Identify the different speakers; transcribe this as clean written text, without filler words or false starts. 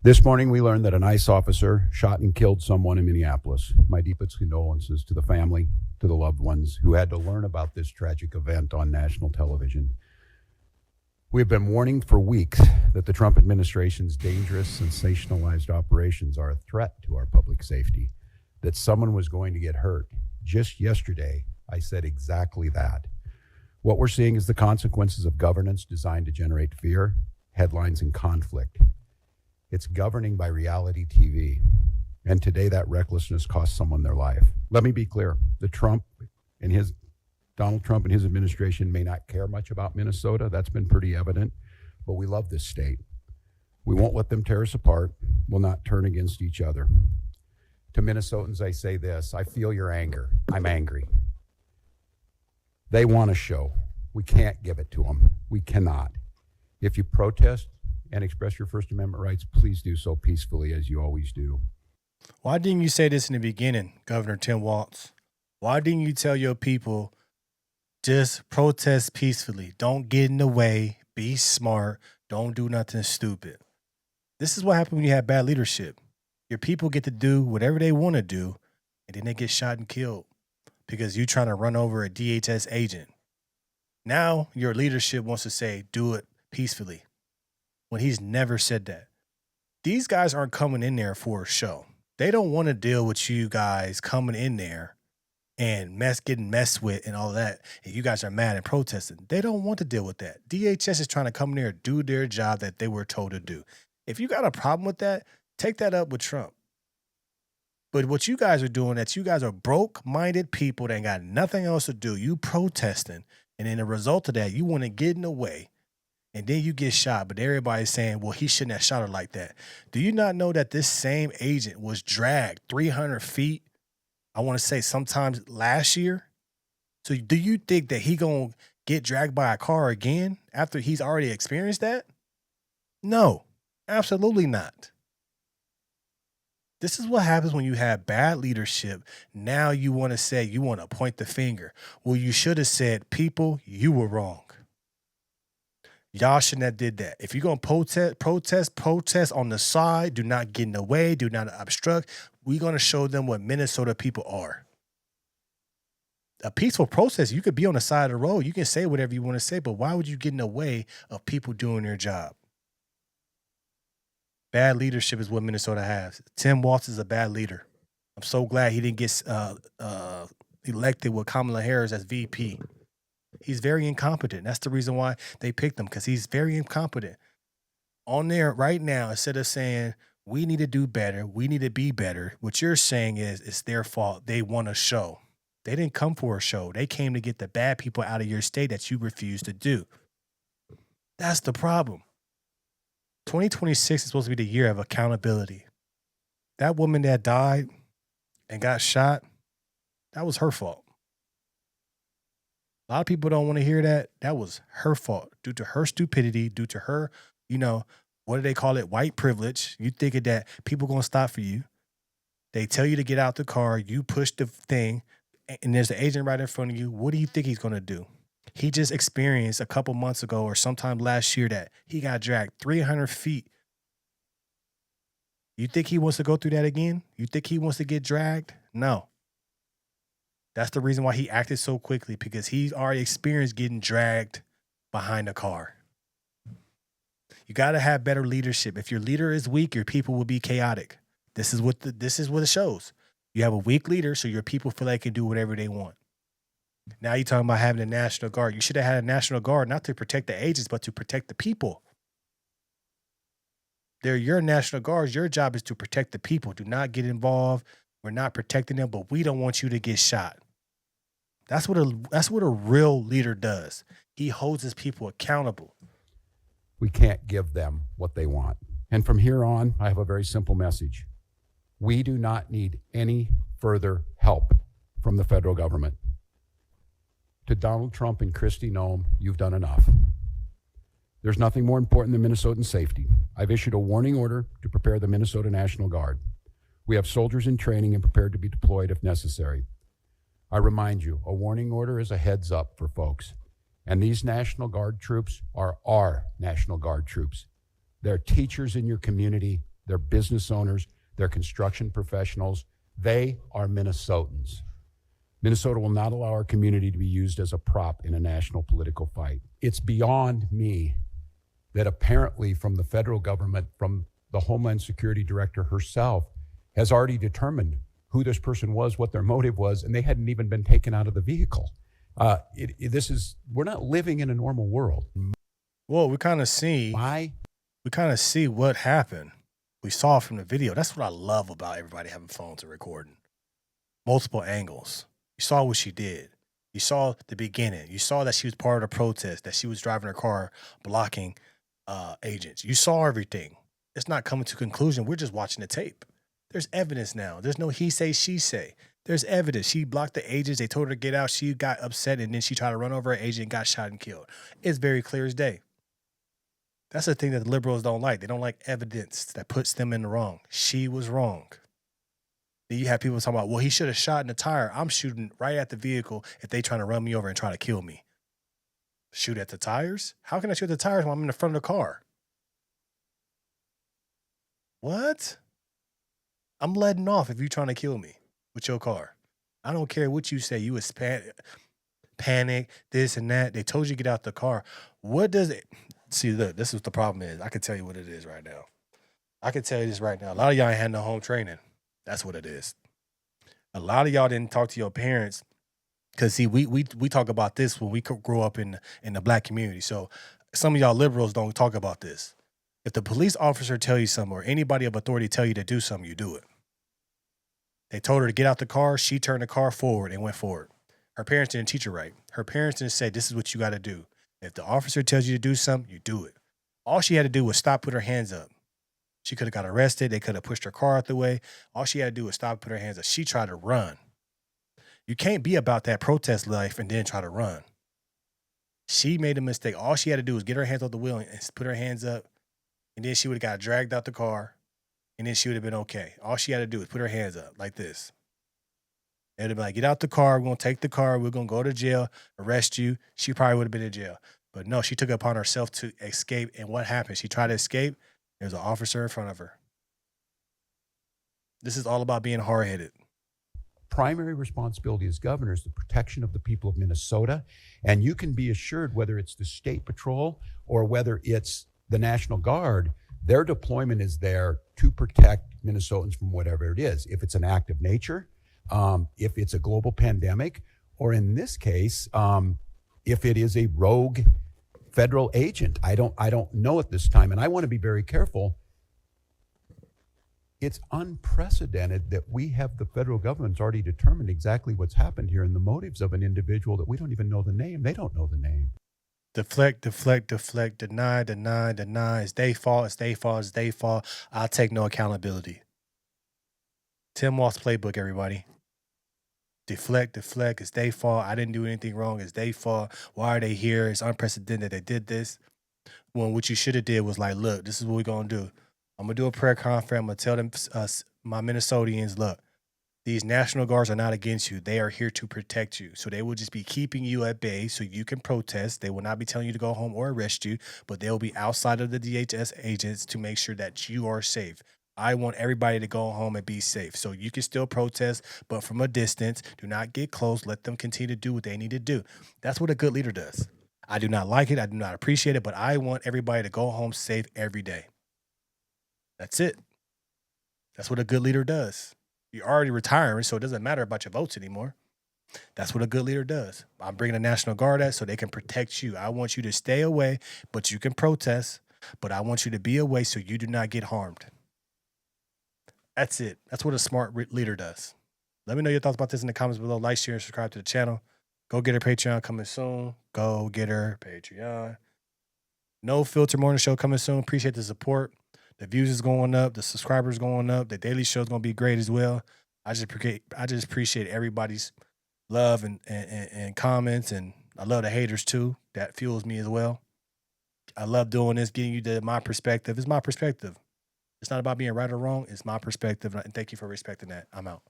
Speaker 1: This morning, we learned that an ICE officer shot and killed someone in Minneapolis. My deepest condolences to the family, to the loved ones who had to learn about this tragic event on national television. We have been warning for weeks that the Trump administration's dangerous, sensationalized operations are a threat to our public safety, that someone was going to get hurt. Just yesterday, I said exactly that. What we're seeing is the consequences of governance designed to generate fear, headlines, and conflict. It's governing by reality TV. And today that recklessness cost someone their life. Let me be clear. Donald Trump and his administration may not care much about Minnesota. That's been pretty evident. But we love this state. We won't let them tear us apart. We'll not turn against each other. To Minnesotans, I say this. I feel your anger. I'm angry. They want a show. We can't give it to them. We cannot. If you protest and express your First Amendment rights, please do so peacefully as you always do.
Speaker 2: Why didn't you say this in the beginning, Governor Tim Walz? Why didn't you tell your people, just protest peacefully? Don't get in the way. Be smart. Don't do nothing stupid. This is what happens when you have bad leadership. Your people get to do whatever they want to do, and then they get shot and killed because you're trying to run over a DHS agent. Now your leadership wants to say, do it peacefully, when he's never said that. These guys aren't coming in there for a show. They don't want to deal with you guys coming in there and getting messed with and all that, and you guys are mad and protesting. They don't want to deal with that. DHS is trying to come in there and do their job that they were told to do. If you got a problem with that, take that up with Trump. But what you guys are doing, that you guys are broke-minded people that ain't got nothing else to do. You protesting, and in the result of that, you want to get in the way, and then you get shot. But everybody's saying, well, he shouldn't have shot her like that. Do you not know that this same agent was dragged 300 feet, I want to say sometimes last year? So do you think that he going to get dragged by a car again after he's already experienced that? No, absolutely not. This is what happens when you have bad leadership. Now you want to say, you want to point the finger. Well, you should have said, people, you were wrong. Y'all shouldn't have did that. If you're going to protest on the side. Do not get in the way. Do not obstruct. We're going to show them what Minnesota people are. A peaceful protest, you could be on the side of the road. You can say whatever you want to say, but why would you get in the way of people doing their job? Bad leadership is what Minnesota has. Tim Walz is a bad leader. I'm so glad he didn't get elected with Kamala Harris as VP. He's very incompetent. That's the reason why they picked him, because he's very incompetent. On there right now, instead of saying, we need to do better, we need to be better, what you're saying is it's their fault. They want a show. They didn't come for a show. They came to get the bad people out of your state that you refuse to do. That's the problem. 2026 is supposed to be the year of accountability. That woman that died and got shot, that was her fault. A lot of people don't want to hear that. That was her fault due to her stupidity, due to her, what do they call it? White privilege. You thinking that people going to stop for you. They tell you to get out the car. You push the thing, and there's an agent right in front of you. What do you think he's going to do? He just experienced a couple months ago or sometime last year that he got dragged 300 feet. You think he wants to go through that again? You think he wants to get dragged? No. That's the reason why he acted so quickly, because he's already experienced getting dragged behind a car. You got to have better leadership. If your leader is weak, your people will be chaotic. This is what it shows. You have a weak leader, so your people feel like they can do whatever they want. Now you're talking about having a National Guard. You should have had a National Guard not to protect the agents, but to protect the people. They're your National Guards. Your job is to protect the people. Do not get involved. We're not protecting them, but we don't want you to get shot. That's what a real leader does. He holds his people accountable.
Speaker 1: We can't give them what they want. And from here on, I have a very simple message. We do not need any further help from the federal government. To Donald Trump and Kristi, Noem, you've done enough. There's nothing more important than Minnesotan safety. I've issued a warning order to prepare the Minnesota National Guard. We have soldiers in training and prepared to be deployed if necessary. I remind you, a warning order is a heads up for folks. And these National Guard troops are our National Guard troops. They're teachers in your community. they're business owners, they're construction professionals. They are Minnesotans. Minnesota will not allow our community to be used as a prop in a national political fight. It's beyond me that apparently from the federal government, from the Homeland Security Director herself, has already determined who this person was, what their motive was, and they hadn't even been taken out of the vehicle. We're not living in a normal world.
Speaker 2: Well, we kind of see what happened. We saw from the video. That's what I love about everybody having phones and recording. Multiple angles. You saw what she did. You saw the beginning. You saw that she was part of the protest, that she was driving her car, blocking agents. You saw everything. It's not coming to conclusion. We're just watching the tape. There's evidence now. There's no he say, she say. There's evidence. She blocked the agents. They told her to get out. She got upset, and then she tried to run over an agent and got shot and killed. It's very clear as day. That's the thing that the liberals don't like. They don't like evidence that puts them in the wrong. She was wrong. Then you have people talking about, well, he should have shot in the tire. I'm shooting right at the vehicle if they trying to run me over and try to kill me. Shoot at the tires? How can I shoot at the tires when I'm in the front of the car? What? I'm letting off if you're trying to kill me with your car. I don't care what you say. You was panic, this and that. They told you to get out the car. What does it... See, look, this is the problem is. I can tell you what it is right now. I can tell you this right now. A lot of y'all ain't had no home training. That's what it is. A lot of y'all didn't talk to your parents because, see, we talk about this when we grow up in the black community. So some of y'all liberals don't talk about this. If the police officer tell you something or anybody of authority tell you to do something, you do it. They told her to get out the car. She turned the car forward and went forward. Her parents didn't teach her right. Her parents didn't say, this is what you got to do. If the officer tells you to do something, you do it. All she had to do was stop, put her hands up. She could have got arrested. They could have pushed her car out the way. All she had to do was stop, put her hands up. She tried to run. You can't be about that protest life and then try to run. She made a mistake. All she had to do was get her hands off the wheel and put her hands up. And then she would have got dragged out the car. And then she would have been okay. All she had to do was put her hands up like this. They'd have been like, get out the car. We're going to take the car. We're going to go to jail, arrest you. She probably would have been in jail. But no, she took it upon herself to escape. And what happened? She tried to escape. There's an officer in front of her. This is all about being hard-headed.
Speaker 1: Primary responsibility as governor is the protection of the people of Minnesota. And you can be assured whether it's the state patrol or whether it's the National Guard, their deployment is there to protect Minnesotans from whatever it is. If it's an act of nature, if it's a global pandemic, or in this case, if it is a rogue federal agent. I don't know at this time, and I want to be very careful. It's unprecedented that we have the federal government's already determined exactly what's happened here and the motives of an individual that we don't even know the name. They don't know the name.
Speaker 2: Deflect, deny. It's their fault, it's their fault, it's their fault. I'll take no accountability. Tim Walz playbook, everybody. Deflect, it's their fault. I didn't do anything wrong, it's their fault. Why are they here? It's unprecedented they did this. When what you should have did was like, look, this is what we're going to do. I'm going to do a prayer conference. I'm going to tell them, my Minnesotians, look, these National Guards are not against you. They are here to protect you. So they will just be keeping you at bay so you can protest. They will not be telling you to go home or arrest you, but they'll be outside of the DHS agents to make sure that you are safe. I want everybody to go home and be safe. So you can still protest, but from a distance. Do not get close. Let them continue to do what they need to do. That's what a good leader does. I do not like it. I do not appreciate it, but I want everybody to go home safe every day. That's it. That's what a good leader does. You're already retiring, so it doesn't matter about your votes anymore. That's what a good leader does. I'm bringing the National Guard out so they can protect you. I want you to stay away, but you can protest. But I want you to be away so you do not get harmed. That's it. That's what a smart leader does. Let me know your thoughts about this in the comments below. Like, share, and subscribe to the channel. Go get her Patreon coming soon. Go get her Patreon. No Filter Morning Show coming soon. Appreciate the support. The views is going up. The subscribers going up. The daily show is going to be great as well. I just appreciate everybody's love and comments, and I love the haters too. That fuels me as well. I love doing this, getting you my perspective. It's my perspective. It's not about being right or wrong. It's my perspective, and thank you for respecting that. I'm out.